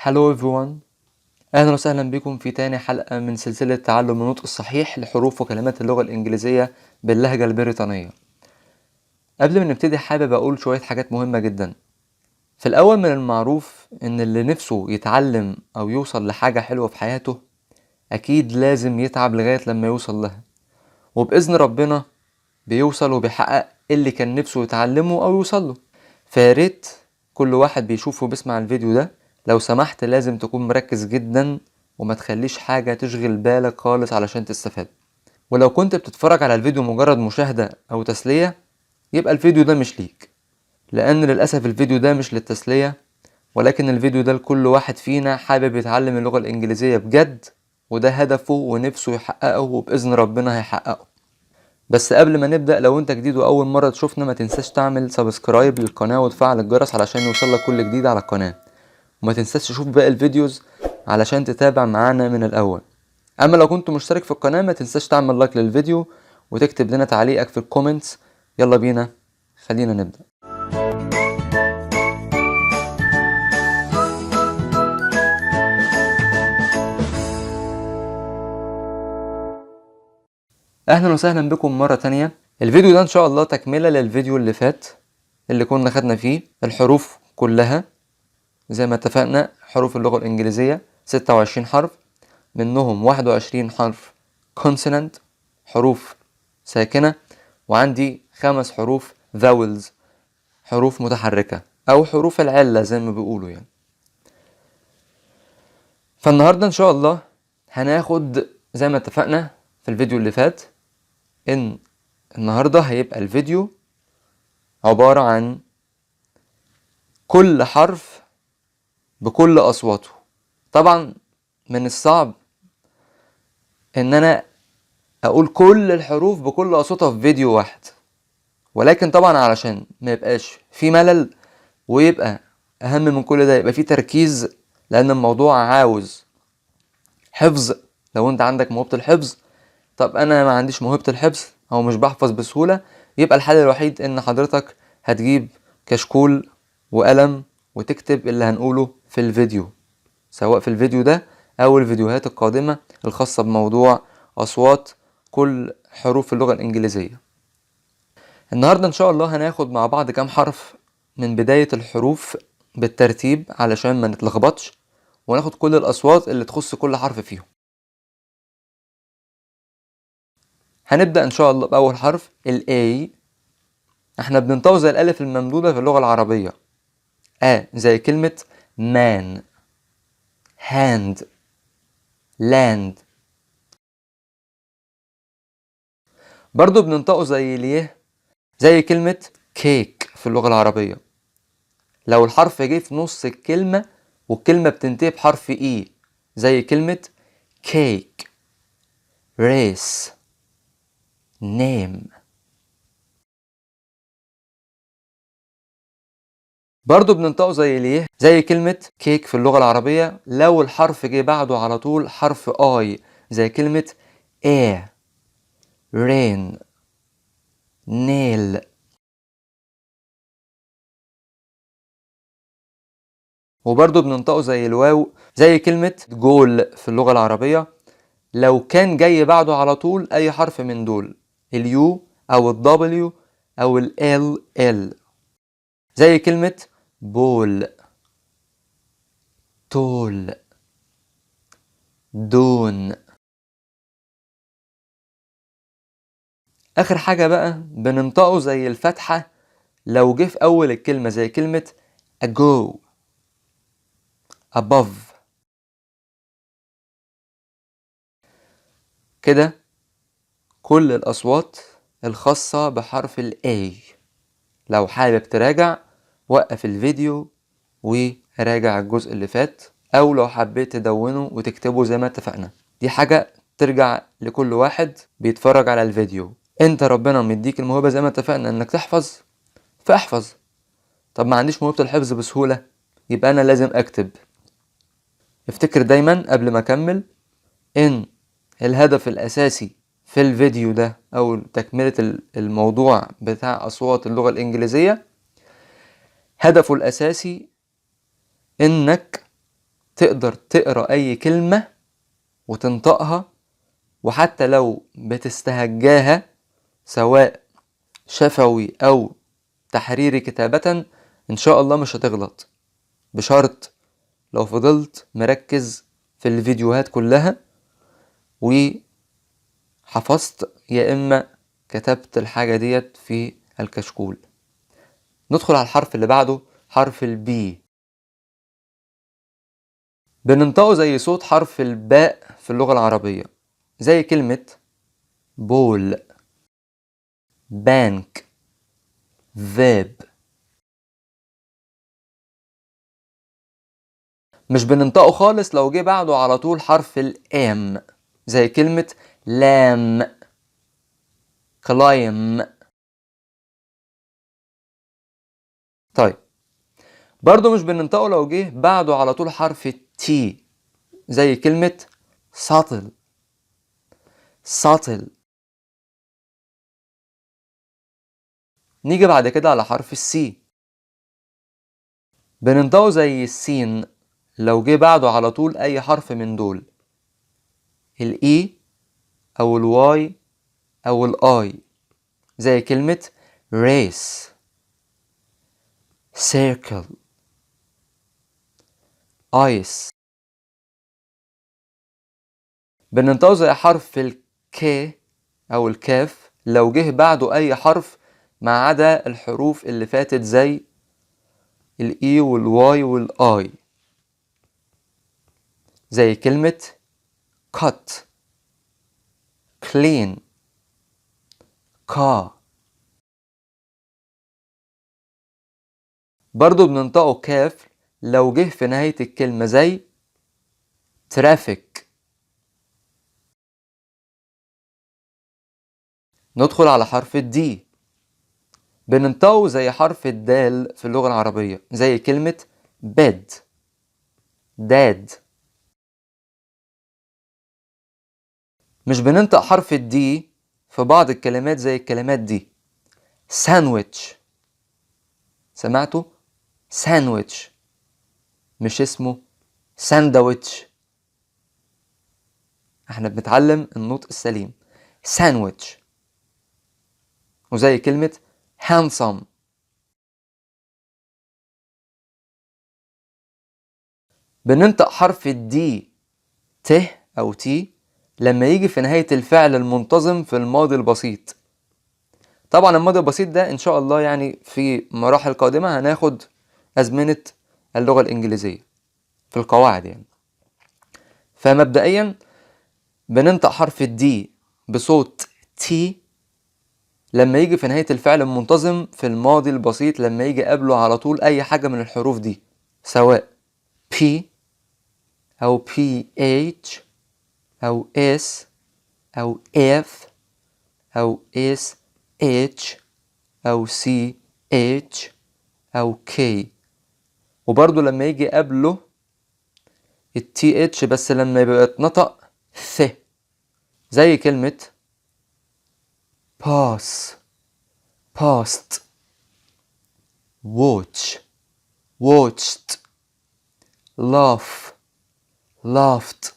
Hello everyone. أهلا وسهلا بكم في تاني حلقة من سلسلة تعلم النطق الصحيح لحروف وكلمات اللغة الإنجليزية باللهجة البريطانية. قبل ما نبتدي حابب أقول شوية حاجات مهمة جدا. في الأول من المعروف إن اللي نفسه يتعلم أو يوصل لحاجة حلوة في حياته أكيد لازم يتعب لغاية لما يوصل لها، وبإذن ربنا بيوصل وبيحقق اللي كان نفسه يتعلمه أو يوصله. فياريت كل واحد بيشوفه وبيسمع الفيديو ده لو سمحت لازم تكون مركز جدا وما تخليش حاجة تشغل بالك خالص علشان تستفاد. ولو كنت بتتفرج على الفيديو مجرد مشاهدة أو تسلية يبقى الفيديو ده مش ليك، لأن للأسف الفيديو ده مش للتسلية، ولكن الفيديو ده لكل واحد فينا حابب يتعلم اللغة الإنجليزية بجد، وده هدفه ونفسه يحققه وبإذن ربنا هيحققه. بس قبل ما نبدأ، لو انت جديد وأول مرة تشوفنا ما تنساش تعمل سبسكرايب للقناة وتفعل الجرس علشان يوصلك كل جديد على القناة، وما تنساش تشوف باقي الفيديوز علشان تتابع معانا من الأول. أما لو كنت مشترك في القناة ما تنساش تعمل لايك للفيديو وتكتب لنا تعليقك في الكومنتس. يلا بينا، خلينا نبدأ. أهلا وسهلا بكم مرة تانية. الفيديو ده إن شاء الله تكملة للفيديو اللي فات اللي كنا خدنا فيه الحروف كلها. زي ما اتفقنا حروف اللغة الإنجليزية 26 حرف، منهم 21 حرف consonant حروف ساكنة، وعندي 5 حروف vowels حروف متحركة أو حروف العلة زي ما بيقولوا يعني. فالنهاردة إن شاء الله هناخد زي ما اتفقنا في الفيديو اللي فات إن النهاردة هيبقى الفيديو عبارة عن كل حرف بكل أصواته. طبعا من الصعب إن أنا أقول كل الحروف بكل أصواتها في فيديو واحد، ولكن طبعا علشان ما يبقاش في ملل ويبقى أهم من كل ده يبقى في تركيز، لأن الموضوع عاوز حفظ. لو أنت عندك موهبة الحفظ، طب أنا ما عنديش موهبة الحفظ أو مش بحفظ بسهولة، يبقى الحل الوحيد إن حضرتك هتجيب كشكول وقلم وتكتب اللي هنقوله في الفيديو، سواء في الفيديو ده أو الفيديوهات القادمة الخاصة بموضوع أصوات كل حروف اللغة الإنجليزية. النهاردة إن شاء الله هناخد مع بعض كام حرف من بداية الحروف بالترتيب علشان ما نتلخبطش، وناخد كل الأصوات اللي تخص كل حرف فيهم. هنبدأ إن شاء الله بأول حرف ال A. احنا بننطقه زي الألف الممدودة في اللغة العربية، زي كلمة man، hand، land. برضو بننطقه زي اليه زي كلمة كيك في اللغة العربية. لو الحرف جه في نص الكلمة والكلمة بتنتهي بحرف اي زي كلمة cake، race، name. برضو بننطقه زي اليه زي كلمة كيك في اللغة العربية لو الحرف جه بعده على طول حرف اي زي كلمة air، rain، nail. وبرضو بننطقه زي الواو زي كلمة جول في اللغة العربية لو كان جاي بعده على طول اي حرف من دول، اليو او الدبليو او ال زي كلمة بول، تول، دون. اخر حاجة بقى بننطقه زي الفتحة لو جه في اول الكلمة زي كلمة ago، above. كده كل الاصوات الخاصة بحرف ال A. لو حابب تراجع وقف الفيديو وراجع الجزء اللي فات، او لو حبيت تدونه وتكتبه زي ما اتفقنا. دي حاجة ترجع لكل واحد بيتفرج على الفيديو. انت ربنا مديك الموهبة زي ما اتفقنا انك تحفظ فاحفظ. طب ما عنديش موهبة الحفظ بسهولة، يبقى انا لازم اكتب. افتكر دايما قبل ما اكمل ان الهدف الاساسي في الفيديو ده او تكملة الموضوع بتاع اصوات اللغة الانجليزية، هدفه الاساسي انك تقدر تقرأ أي كلمة وتنطقها، وحتى لو بتستهجاها سواء شفوي أو تحريري كتابة إن شاء الله مش هتغلط، بشرط لو فضلت مركز في الفيديوهات كلها وحفظت يا إما كتبت الحاجة ديت في الكشكول. ندخل على الحرف اللي بعده، حرف البي. بننطقه زي صوت حرف الباء في اللغة العربية، زي كلمة بول، بانك، فيب. مش بننطقه خالص لو جه بعده على طول حرف الام، زي كلمة لام، كلايم. طيب برضو مش بننطقه لو جه بعده على طول حرف التي، زي كلمة ساطل، ساطل. نيجي بعد كده على حرف السي. بننطقه زي السين لو جه بعده على طول اي حرف من دول، الاي او الواي او الاي، زي كلمة race، circle، ice. بننطقه زي حرف الك او الكاف لو جه بعده اي حرف ما عدا الحروف اللي فاتت زي الاي والواي والاي، زي كلمة cut، clean، car. برضو بننطقه كاف لو جه في نهاية الكلمة زي traffic. ندخل على حرف الدي. بننطقه زي حرف الدال في اللغة العربية، زي كلمة bed، dad. مش بننطق حرف الدي في بعض الكلمات زي الكلمات دي، ساندويتش. سمعتوا؟ ساندويتش، مش اسمه ساندويتش. احنا بنتعلم النطق السليم، ساندويتش. وزي كلمة handsome. بننطق حرف الدي ت أو تي لما يجي في نهاية الفعل المنتظم في الماضي البسيط. طبعا الماضي البسيط ده إن شاء الله يعني في مراحل قادمة هناخد أزمنة اللغة الإنجليزية في القواعد يعني. فمبدئيا بننطق حرف الدي بصوت تي لما يجي في نهاية الفعل المنتظم في الماضي البسيط، لما يجي قبله على طول أي حاجة من الحروف دي، سواء P أو PH أو S أو F أو SH أو CH أو K. وبرضو لما يجي قبله TH بس لما يبقى اتنطق ث، زي كلمة pass، passed، watch، watched، laugh، laughed.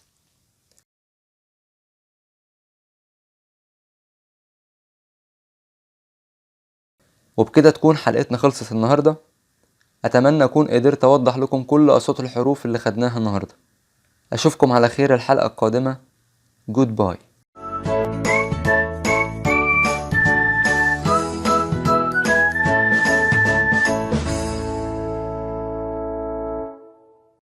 وبكده تكون حلقتنا خلصت النهاردة. أتمنى أكون قدرت أوضح لكم كل أصوات الحروف اللي خدناها النهاردة. أشوفكم على خير الحلقة القادمة. Goodbye.